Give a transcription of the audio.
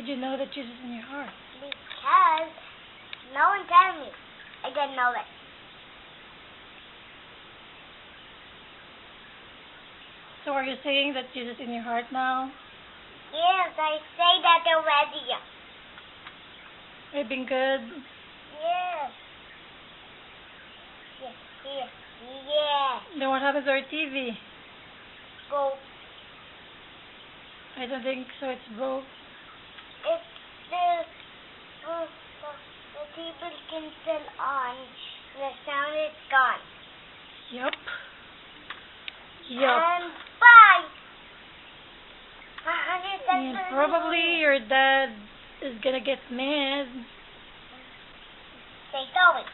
did you know that Jesus is in your heart? Because no one told me. I didn't know it. So are you saying that Jesus is in your heart now? Yes, I say that already. You've been good? Yes. Yes, yes, yes. Then what happens to our TV? Go. I don't think so. It's broke. It's the TV can still on. The sound is gone. Yup. And bye. And probably your dad is gonna get mad. Stay going.